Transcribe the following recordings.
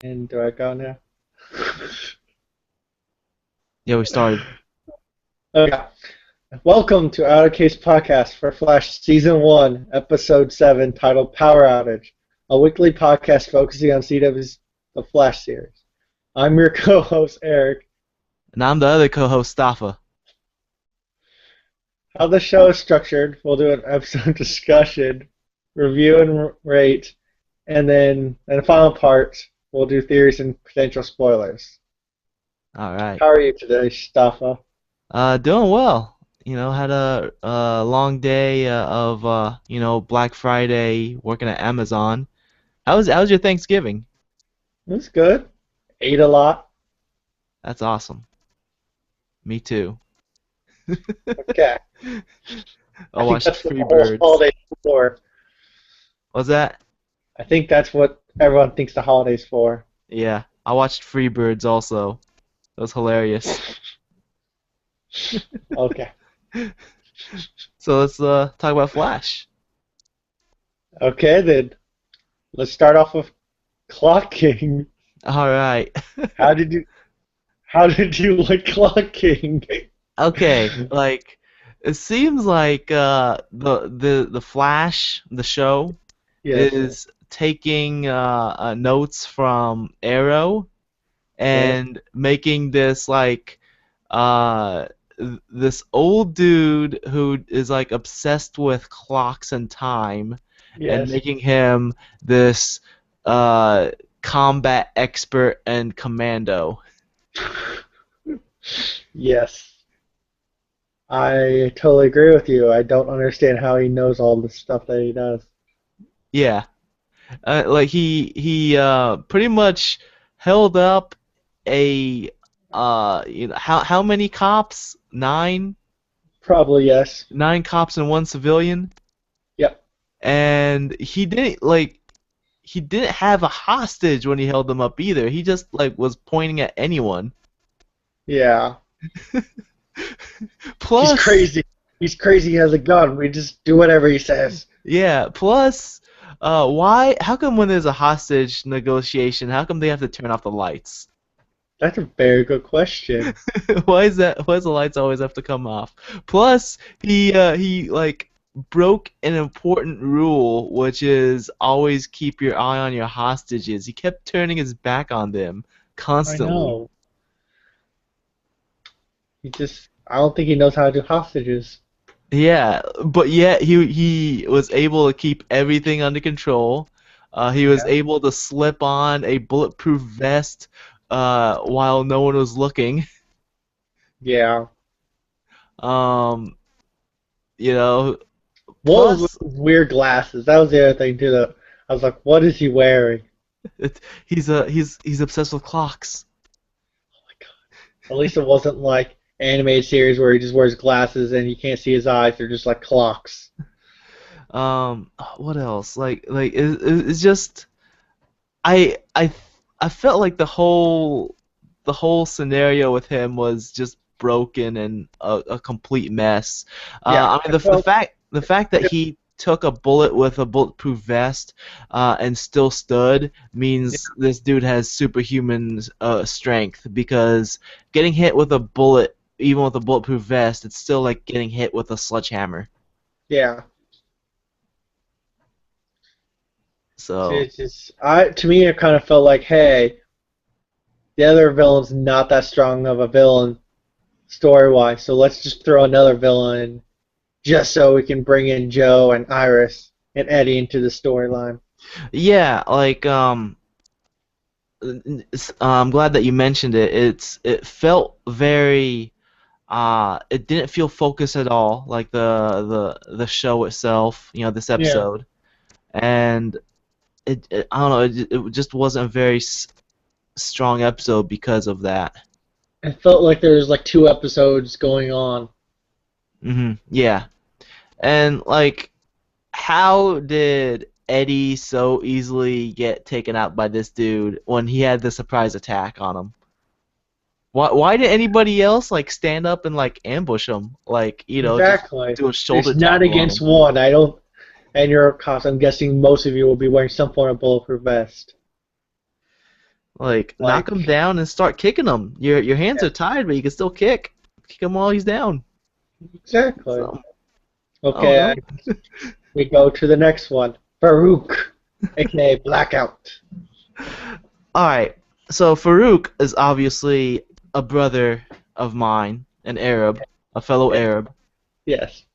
And do I go now? Yeah, we started. Okay. Welcome to Outer Case Podcast for Flash Season 1, Episode 7, titled Power Outage, a weekly podcast focusing on CW's The Flash series. I'm your co-host, Eric. And I'm the other co-host, Staffa. How the show is structured, we'll do an episode discussion, review and rate, and then in the final part, we'll do theories and potential spoilers. All right. How are you today, Staffa? Doing well. Had a long day of Black Friday working at Amazon. How's your Thanksgiving? It was good. Ate a lot. That's awesome. Me too. Okay. I I think watched that's what the Free whole Birds. holiday's for. What's that? I think that's what everyone thinks the holiday's for. Yeah, I watched Free Birds also. It was hilarious. Okay. So let's talk about Flash. Okay, then let's start off with clocking. All right. How did you how did you like clocking? Okay, like it seems like the Flash, the show, Yes. is taking notes from Arrow Yes. and making this like uh this old dude who is like obsessed with clocks and time and Yes. making him this uh combat expert and commando. Yes. I totally agree with you. I don't understand how he knows all the stuff that he does. Yeah. Like he pretty much held up a how many cops? Nine? Probably yes. Nine cops and one civilian? Yep. And he didn't have a hostage when he held them up either. He just like was pointing at anyone. Yeah. He's Plus, crazy. He's crazy. He has a gun. We just do whatever he says. yeah, plus why how come when there's a hostage negotiation, how come they have to turn off the lights? That's a very good question. Why is that? Why does the lights always have to come off? Plus, he like broke an important rule, which is always keep your eye on your hostages. He kept turning his back on them I constantly. know. I don't think he knows how to do hostages. Yeah, but yet he was able to keep everything under control. He was Yeah. able to slip on a bulletproof vest while no one was looking. Yeah. Um, you know, What was with plus. his weird glasses? That was the other thing too. That I was like, what is he wearing? He's obsessed with clocks. Oh my God. At least it wasn't like animated series where he just wears glasses and you can't see his eyes. They're just like clocks. What else? It's just I I I felt like the whole scenario with him was just broken and a complete mess. Yeah. I I mean felt. the fact that he took a bullet with a bulletproof vest and still stood means this dude has superhuman strength because getting hit with a bullet, even with a bulletproof vest, it's still like getting hit with a sledgehammer. Yeah. So. It's just to me it kind of felt like, hey, the other villain's not that strong of a villain story wise, so let's just throw another villain in just so we can bring in Joe and Iris and Eddie into the storyline. Yeah, like I'm glad that you mentioned it. It felt very it didn't feel focused at all, like the show itself, this Yeah. episode. And I don't know, it just wasn't a very strong episode because of that. It felt like there was like two episodes going on. Yeah. And like how did Eddie so easily get taken out by this dude when he had the surprise attack on him? Why did anybody else like stand up and like ambush him? Like, just Exactly. do a shoulder There's not tackle on against him. one. I don't. And you're a cop. I'm guessing most of you will be wearing some form of bulletproof vest. Like, knock him Like, down and start kicking him. Your hands are tied, but you can still kick. Kick him while he's down. exactly. So, I don't Okay, know. we go to the next one. Farooq, aka Blackout. Alright, so Farouk is obviously a brother of mine, an Arab, a fellow Yes. Arab, Yes.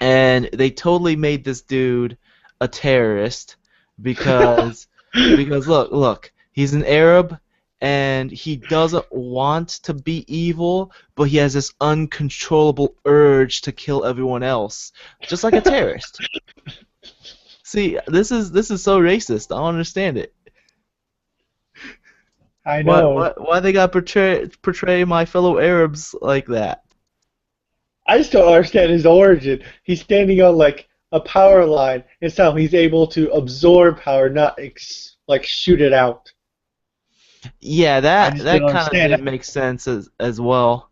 and they totally made this dude a terrorist because look, he's an Arab and he doesn't want to be evil, but he has this uncontrollable urge to kill everyone else, just like a terrorist. See, this is so racist. I don't understand it. I Why know. why why they got portray my fellow Arabs like that? I just don't understand his origin. He's standing on like a power line, and somehow he's able to absorb power, not like shoot it out. Yeah, I that just that didn't kind of understand didn't it. make sense as well.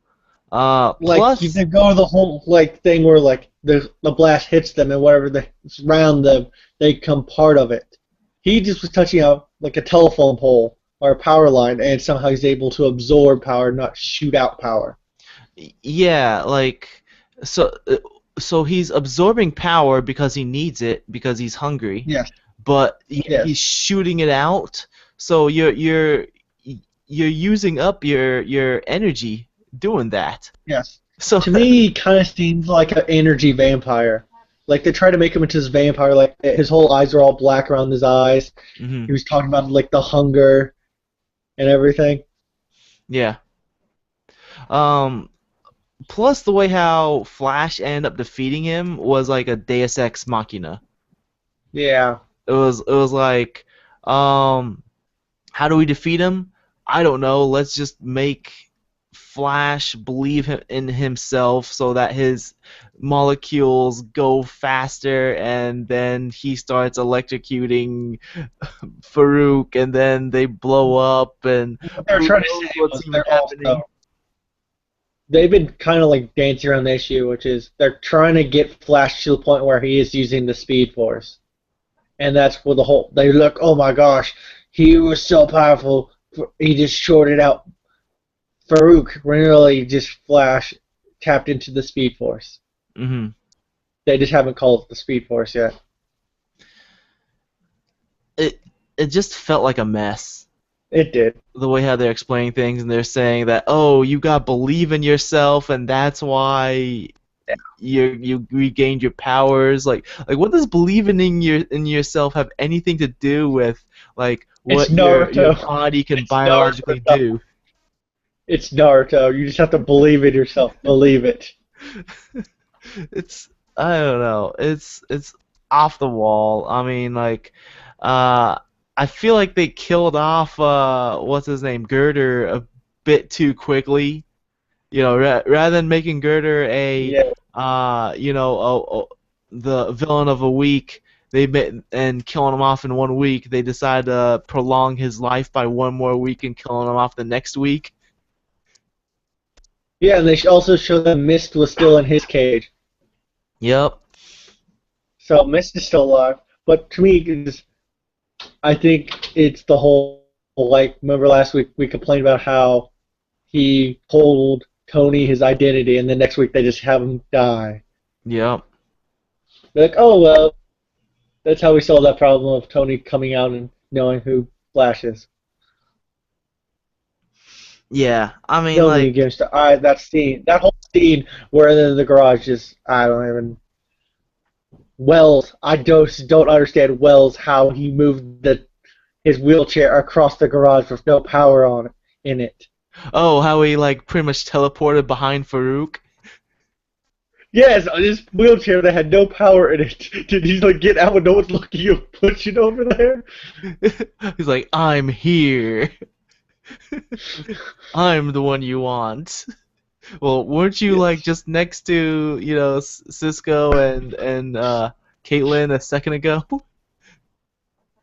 Like you Plus, can go the whole like thing where like the blast hits them and whatever that's around them, they become part of it. He just was touching out like a telephone pole or a power line, and somehow he's able to absorb power, not shoot out power. yeah, like so so he's absorbing power because he needs it because he's hungry, Yes. but he's Yes. shooting it out. So you're using up your energy doing that. Yes. So To me, he kind of seems like an energy vampire. Like they try to make him into this vampire. Like his whole eyes are all black around his eyes. mhm, He was talking about like the hunger and everything. yeah. Um, Plus the way how Flash ended up defeating him was like a Deus Ex Machina. Yeah. It was like, um, how do we defeat him? I don't know. Let's just make Flash believe in himself so that his molecules go faster, and then he starts electrocuting Farouk, and then they blow up, and What they're who trying to knows say what's was even they're happening. also they've been kind of like dancing around the issue, which is they're trying to get Flash to the point where he is using the Speed Force, and that's where the whole they look. Oh my gosh, he was so powerful. He just shorted out Farouk. Really, just Flash tapped into the Speed Force. hmm They just haven't called it the Speed Force yet. It it just felt like a mess. It did. The way how they're explaining things, and they're saying that, oh, you got to believe in yourself and that's why you regained your powers. Like what does believing in yourself have anything to do with like It's what your Naruto. body can It's Naruto biologically stuff. do? It's Naruto. You just have to believe in yourself. Believe it. It's I don't know. It's off the wall. I mean, like, uh, I feel like they killed off what's his name, Girder, a bit too quickly. You know, rather than making Girder a Yeah. the villain of a week, and killing him off in 1 week, they decided to prolong his life by one more week and killing him off the next week. Yeah, and they also show that Mist was still in his cage. Yep. So Mist is still alive. But to me, I think it's the whole, like, remember last week we complained about how he told Tony his identity, and the next week they just have him die. Yep. They're like, oh, well, that's how we solved that problem of Tony coming out and knowing who Flash is. Yeah. I mean, So many like, games to that whole scene where they're in the garage is, I don't even. Wells, I just don't understand Wells how he moved his wheelchair across the garage with no power on in it. oh, how he like pretty much teleported behind Farouk. Yes, this wheelchair that had no power in it. Did he like get out when no one's looking and push it over there? He's like, I'm here. I'm the one you want. Well, weren't you like Yes. just next to Cisco and Caitlyn a second ago?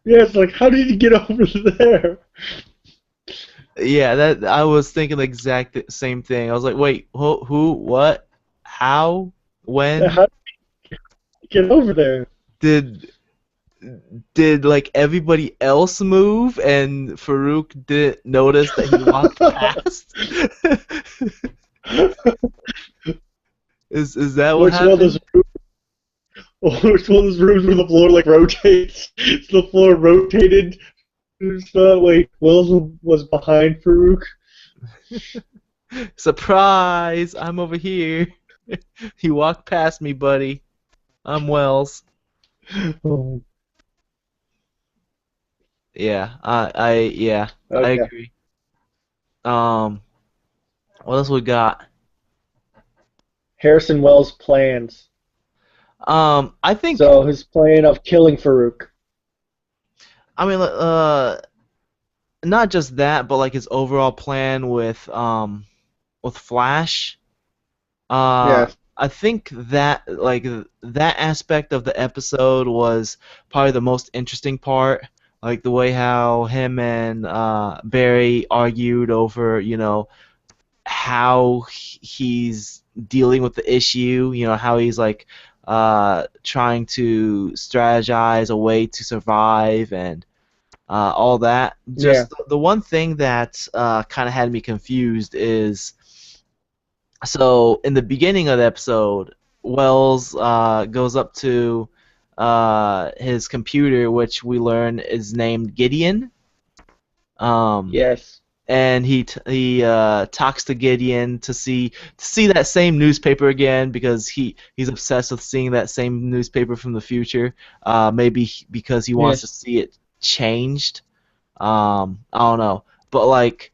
Yes, like how did he get over there? Yeah, that I was thinking the exact same thing. I was like, wait, who, what, how, when How did he get over there? did did like everybody else move and Farouk didn't notice that he walked past? Is that what Which one of those happened? which one of those rooms where the floor like rotates? So the floor rotated so that way Wells was behind Farouk. Surprise! I'm over here. He walked past me, buddy. I'm Wells. Oh, Yeah, yeah, I okay. agree. Um, what else we got? Harrison Wells' plans. I think, So his plan of killing Farouk. I mean, not just that, but like his overall plan with Flash. Yes. I think that like that aspect of the episode was probably the most interesting part. Like the way how him and Barry argued over, how he's dealing with the issue, how he's like trying to strategize a way to survive and all that. Yeah. Just the one thing that kind of had me confused is so in the beginning of the episode, Wells goes up to his computer, which we learn is named Gideon. Um, Yes. and he talks to Gideon to see that same newspaper again because he's obsessed with seeing that same newspaper from the future. Maybe because he wants to Yes. see it changed. I don't know, but like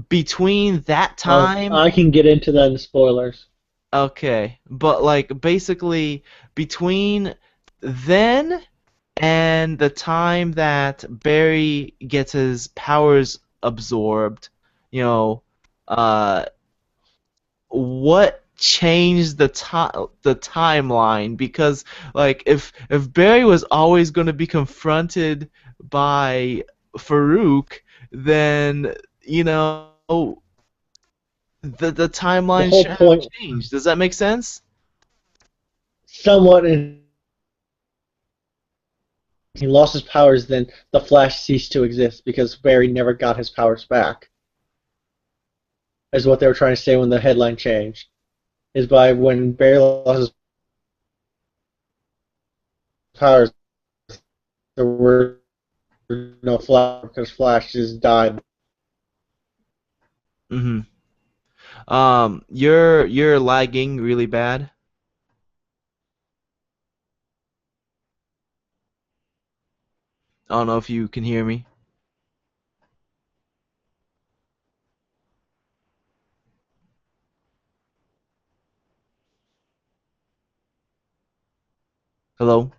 between that time, I can get into that in spoilers. okay, but like basically between then and the time that Barry gets his powers absorbed, you know, uh, what changed the timeline? Because like if Barry was always going to be confronted by Farouk, then you know the The timeline whole should have point, changed. Does that make sense? somewhat, in he lost his powers, then the Flash ceased to exist because Barry never got his powers back. Is what they were trying to say when the headline changed. Is by when Barry lost his powers, there were no Flash because Flash just died. Mm-hmm. You're lagging really bad. I don't know if you can hear me. Hello?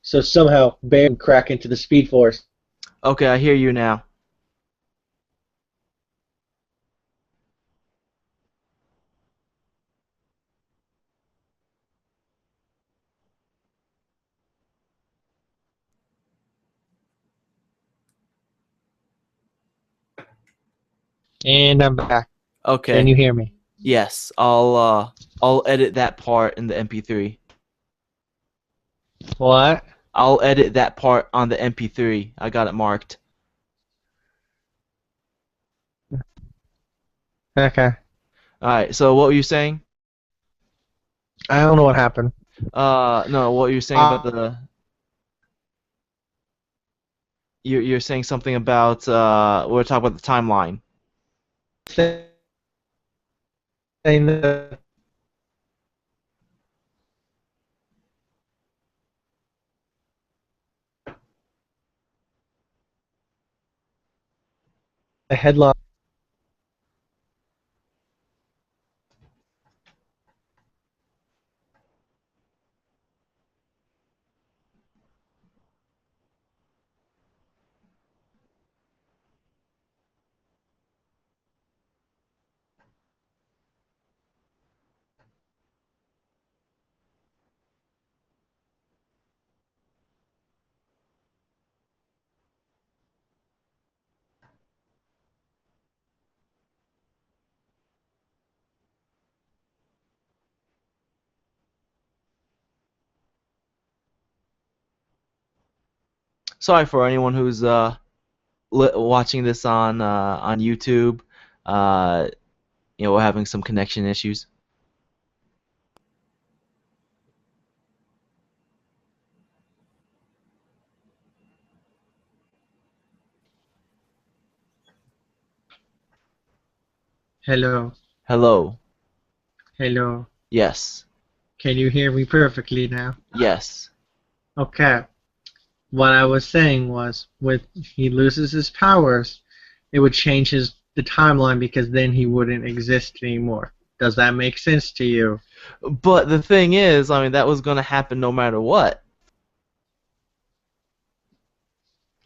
So somehow Barry can crack into the Speed Force. Okay, I hear you now. And I'm back. Can Okay. you hear me? Yes, I'll edit that part in the MP3. What? I'll edit that part on the MP3. I got it marked. Okay. All right. So what were you saying? I don't know what happened. No, what you were saying about Uh, the you're saying something about we're talking about the timeline. saying the headline. sorry for anyone who's watching this on YouTube. Uh, we're having some connection issues. Hello. Hello. Hello. Yes. Can you hear me perfectly now? Yes. Okay. What I was saying was, with he loses his powers, it would change the timeline because then he wouldn't exist anymore. Does that make sense to you? But the thing is, I mean, that was gonna happen no matter what.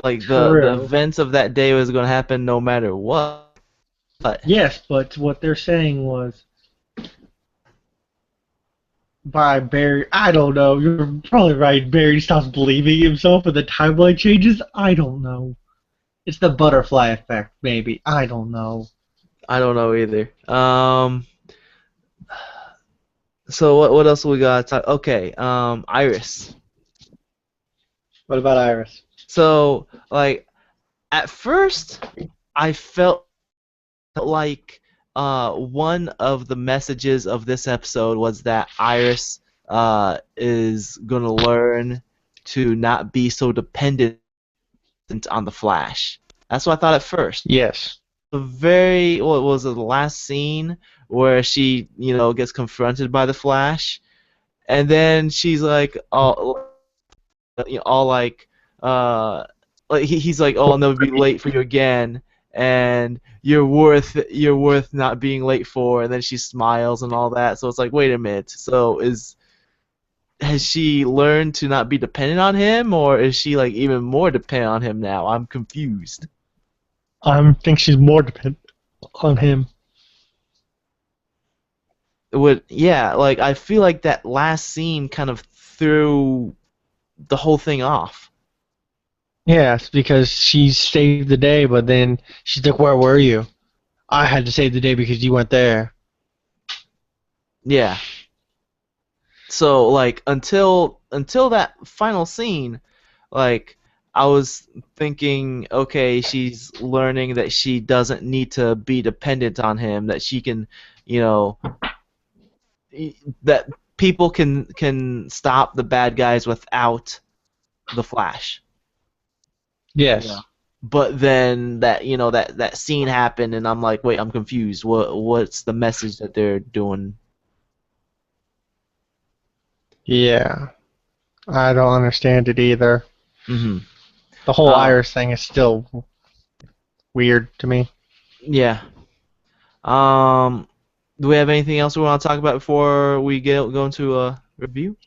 Like the True. events of that day was gonna happen no matter what. Yes, but what they're saying was by Barry. I don't know. You're probably right. Barry stops believing himself and the timeline changes. I don't know. It's the butterfly effect, maybe. I don't know. I don't know either. So what else we got? Okay. Iris. What about Iris? So like at first, I felt like one of the messages of this episode was that Iris is gonna learn to not be so dependent on the Flash. That's what I thought at first. Yes. What was it, the last scene where she gets confronted by the Flash, and then she's like all like he's like, oh, I'll never be late for you again, and you're worth not being late for, and then she smiles and all that. So it's like, wait a minute. So has she learned to not be dependent on him, or is she like even more dependent on him now? I'm confused. I think she's more dependent on him. Yeah, like I feel like that last scene kind of threw the whole thing off. Yes, because she saved the day, but then she's like, "Where were you? I had to save the day because you weren't there." Yeah. So like until that final scene, like I was thinking, okay, she's learning that she doesn't need to be dependent on him, that she can, you know, that people can stop the bad guys without the Flash. Yes. But then that scene happened, and I'm like, wait, I'm confused. What's the message that they're doing? Yeah. I don't understand it either. Hmm. The whole Uh, Iris thing is still weird to me. yeah. Um, do we have anything else we want to talk about before we go into a review?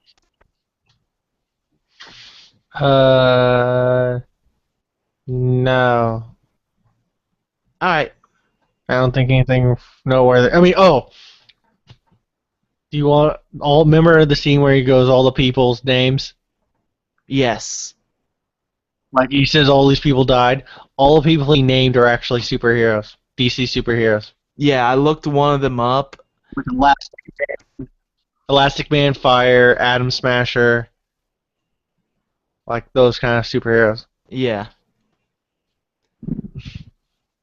Uh, no. All right. I don't think anything noteworthy. I mean, oh, do you want all? Remember the scene where he goes all the people's names? Yes. Like he says, all these people died. All the people he named are actually superheroes, DC superheroes. Yeah, I looked one of them up. Like Elastic Man, Fire, Atom Smasher, like those kind of superheroes. Yeah.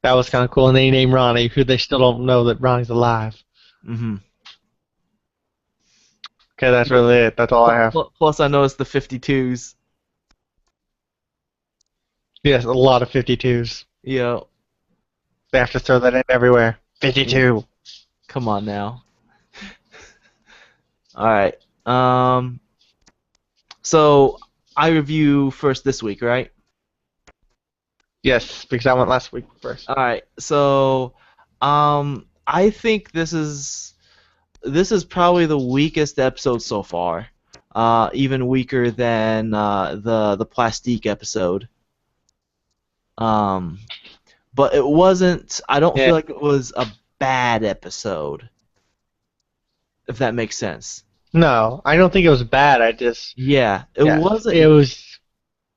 That was kind of cool. And they named Ronnie, who they still don't know that Ronnie's alive. Hmm. Okay, that's really it. That's all I have. Plus, I noticed the 52s. Yes, a lot of 52s. Yeah. They have to throw that in everywhere. 52. Come on now. All right. So I review first this week, right? Yes, because I went last week first. All right. So, I think this is probably the weakest episode so far. Even weaker than the Plastique episode. Um, but it wasn't. I don't Yeah. feel like it was a bad episode, if that makes sense. No, I don't think it was bad. I just Yeah, it yes, wasn't. It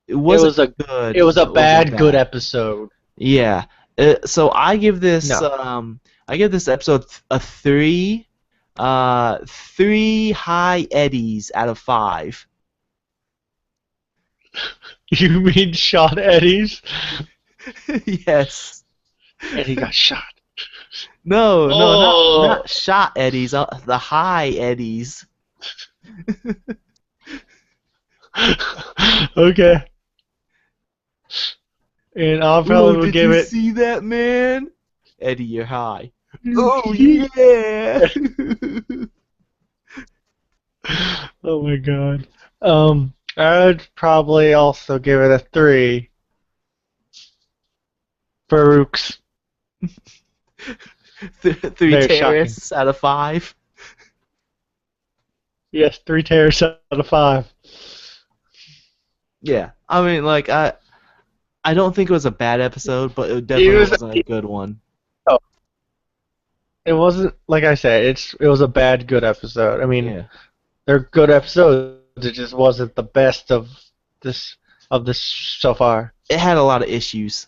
it wasn't was a good. it was a But it wasn't bad good bad. episode. Yeah. So No. I give this episode a 3. 3 high eddies out of 5. You mean shot Eddie's? Yes. Eddie got shot. No, no, Oh. not shot Eddies. The high Eddies. Okay. And I'll Ooh, probably will did give you it. see that, man? Eddie, you're high. Oh yeah. Oh my god. I'd probably also give it a 3. Farooq's. Three Very shocking. terrorists out of 5. Yes, 3 tears out of 5. Yeah, I mean, like I don't think it was a bad episode, but it It definitely was. wasn't a good one. Oh, it wasn't like I said. It was a bad good episode. I mean, Yeah, they're good episodes. It just wasn't the best this this so far. it had a lot of issues.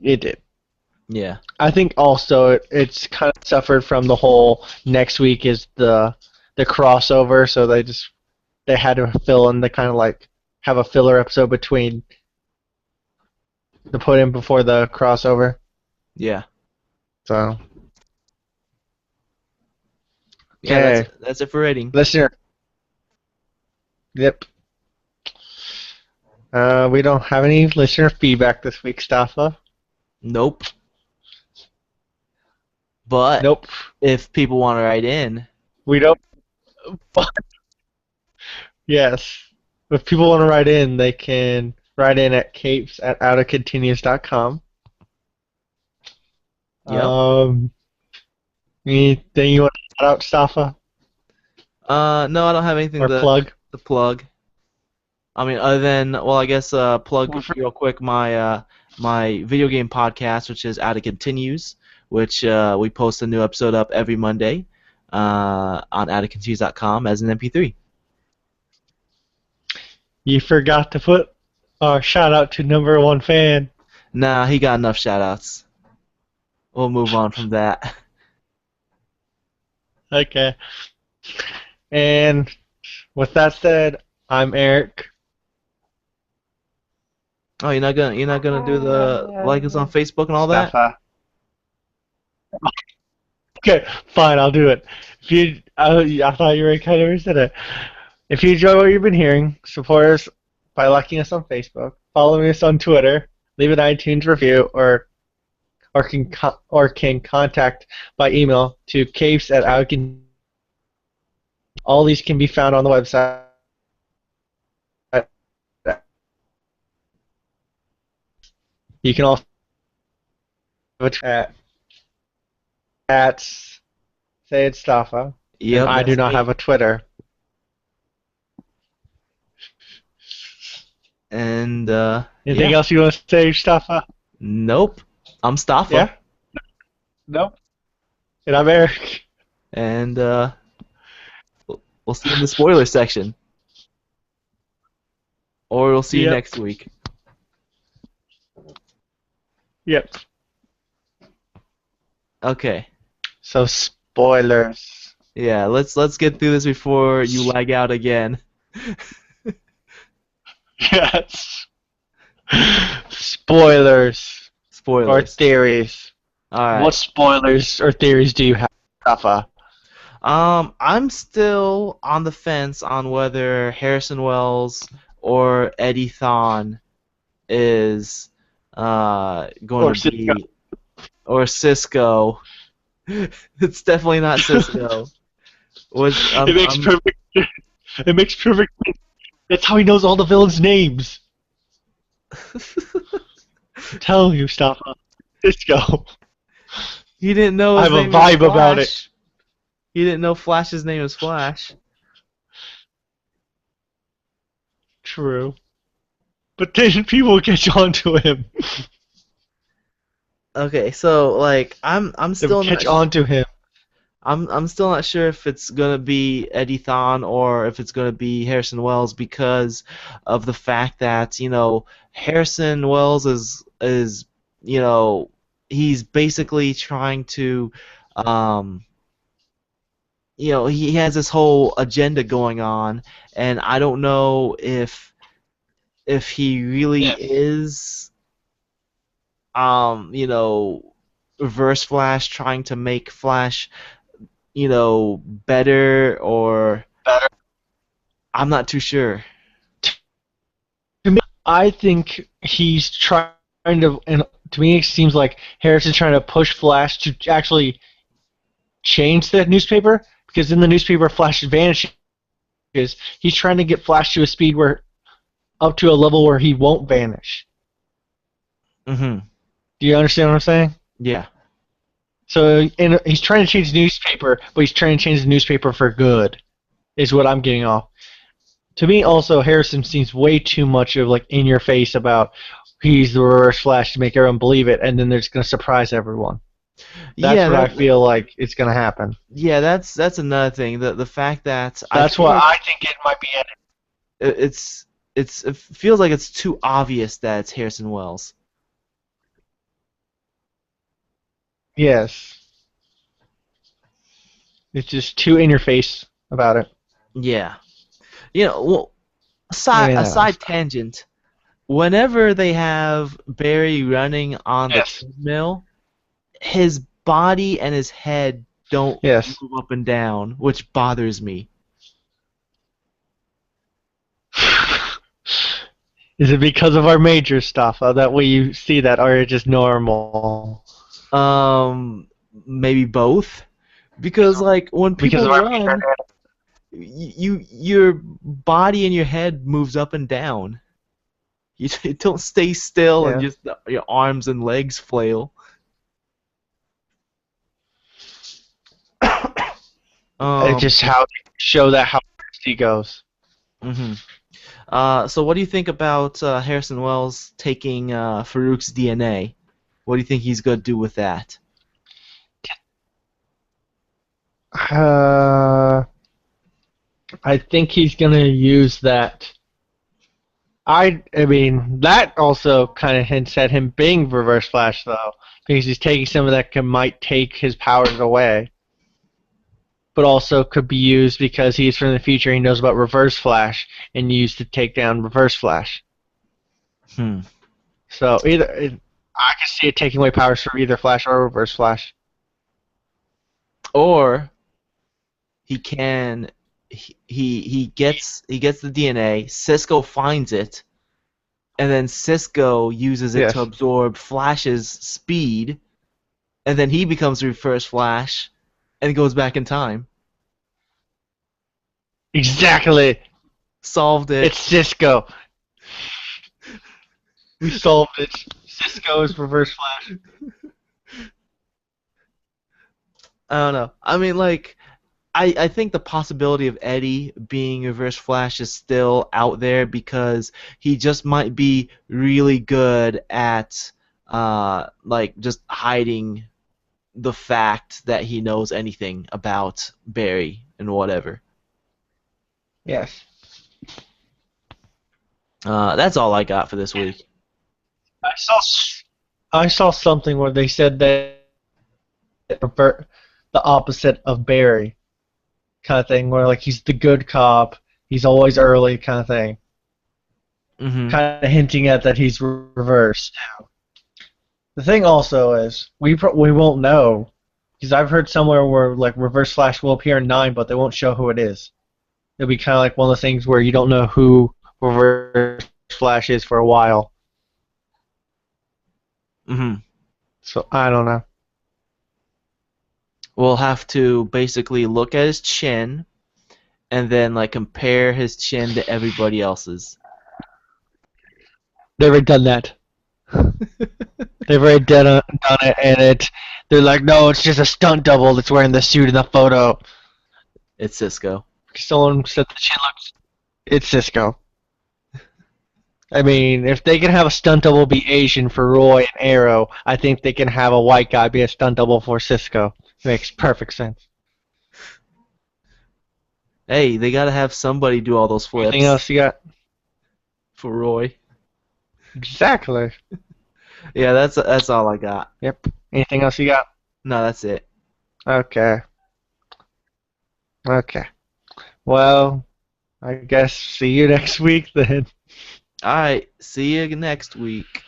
It did. Yeah, I think also it's kind of suffered from the whole next week is the crossover, so they had to fill in the kind of like have a filler episode between the put in before the crossover. yeah, So yeah. That's okay, that's it for rating. listener. Yep. We don't have any listener feedback this week, Staffa. Nope. But Nope. if people want to write in, We don't. Yes. If people want to write in, they can write in at capes@outofcontinuous.com. yep. Anything you want to shout out, Staffa? No, I don't have anything Or plug? to plug. I mean, other than well, I guess plug real quick my video game podcast, which is Out of Continues, which we post a new episode up every Monday on outofcontinues.com as an MP3. You forgot to put our shout out to number one fan. Nah, he got enough shoutouts. We'll move on from that. Okay. And with that said, I'm Eric. Oh, you're not gonna do the like us on Facebook and all that? Staffa. Okay, fine, I'll do it. If you, I thought you already kind of said it. If you enjoy what you've been hearing, support us by liking us on Facebook, following us on Twitter, leave an iTunes review, or can contact by email to caves@outcan. All these can be found on the website. You can also at Sayed Staffa, and Yep, I do that's not me. have a Twitter. And Anything yeah, else you want to say, Staffa? nope. I'm Staffa, Yeah? No? And I'm Eric. and we'll see you in the spoiler section, or we'll see you Yep. next week. Yep. Okay. So spoilers. Yeah, let's get through this before you lag out again. Yes. Spoilers or Spoilers. theories. All right. What spoilers or theories do you have, Staffa? I'm still on the fence on whether Harrison Wells or Eddie Thawne is going Or to be, or Cisco. It's definitely not Cisco. It makes perfect. It makes perfect sense. That's how he knows all the villains' names. I'm telling you, Staffa. Cisco. He didn't know I his have a name was vibe about it. Flash. He didn't know Flash's name was Flash. True. But then people catch on to him. Okay, so like I'm They still catch not on to him. I'm still not sure if it's gonna be Eddie Thawne or if it's gonna be Harrison Wells because of the fact that Harrison Wells is he's basically trying to um he has this whole agenda going on, and I don't know if he really Yes. is, Reverse Flash trying to make Flash, better, or Better. I'm not too sure. To me, I think he's trying to, and to me, it seems like Harrison's trying to push Flash to actually change the newspaper because in the newspaper, Flash vanishes. He's trying to get Flash to a speed where up to a level where he won't vanish. Mhm. Do you understand what I'm saying? Yeah. So, and he's trying to change the newspaper, but he's trying to change the newspaper for good. Is what I'm getting off. To me, also, Harrison seems way too much of like in your face about he's the Reverse Flash to make everyone believe it, and then they're just gonna surprise everyone. That's Yeah, what I feel like it's gonna happen. that's another thing. The fact that I That's feel what like I think it might be. it feels like it's too obvious that it's Harrison Wells. Yes, it's just too in your face about it. Yeah. Well, aside Anything else? aside tangent, whenever they have Barry running on the Yes. treadmill, his body and his head don't Yes. move up and down, which bothers me. Is it because of our major stuff that way you see that, or is it just normal? Um, Maybe both, because like when Because people of our run, your body and your head moves up and down. You don't stay still and yeah. just your arms and legs flail. It's Um, just how they show that how fast he goes. mhm. So what do you think about Harrison Wells taking Farouk's DNA? What do you think he's gonna do with that? Uh, I think he's gonna use that. I mean that also kind of hints at him being Reverse Flash though, because he's taking some of that might take his powers away, but also could be used because he's from the future. He knows about Reverse Flash and used to take down Reverse Flash. Hmm. So I can see it taking away powers from either Flash or Reverse Flash. Or he can he gets the DNA. Cisco finds it, and then Cisco uses it to Yes, absorb Flash's speed, and then he becomes Reverse Flash, and goes back in time. exactly. Solved it. It's Cisco. We solved it. Cisco is Reverse Flash. I don't know. I mean, like, I think the possibility of Eddie being Reverse Flash is still out there because he just might be really good at like just hiding the fact that he knows anything about Barry and whatever. Yes. That's all I got for this week. I saw I saw something where they said that revert the opposite of Barry kind of thing, where like he's the good cop, he's always early kind of thing, Mm-hmm. kind of hinting at that he's reversed. The thing also is we won't know because I've heard somewhere where like Reverse Flash will appear in 9, but they won't show who it is. It'll be kind of like one of those things where you don't know who Reverse Flash is for a while. Mm-hmm. So I don't know. We'll have to basically look at his chin and then like compare his chin to everybody else's. They've already done that. They've already done it, and they're like, no, it's just a stunt double that's wearing the suit in the photo. It's Cisco. Someone said the chin looks. It's Cisco. I mean, if they can have a stunt double be Asian for Roy and Arrow, I think they can have a white guy be a stunt double for Cisco. It makes perfect sense. Hey, they gotta have somebody do all those Anything flips else you got? for Roy. Exactly. Yeah, that's all I got. Yep. Anything else you got? No, that's it. Okay. Okay. Well, I guess see you next week then. All right, see you next week.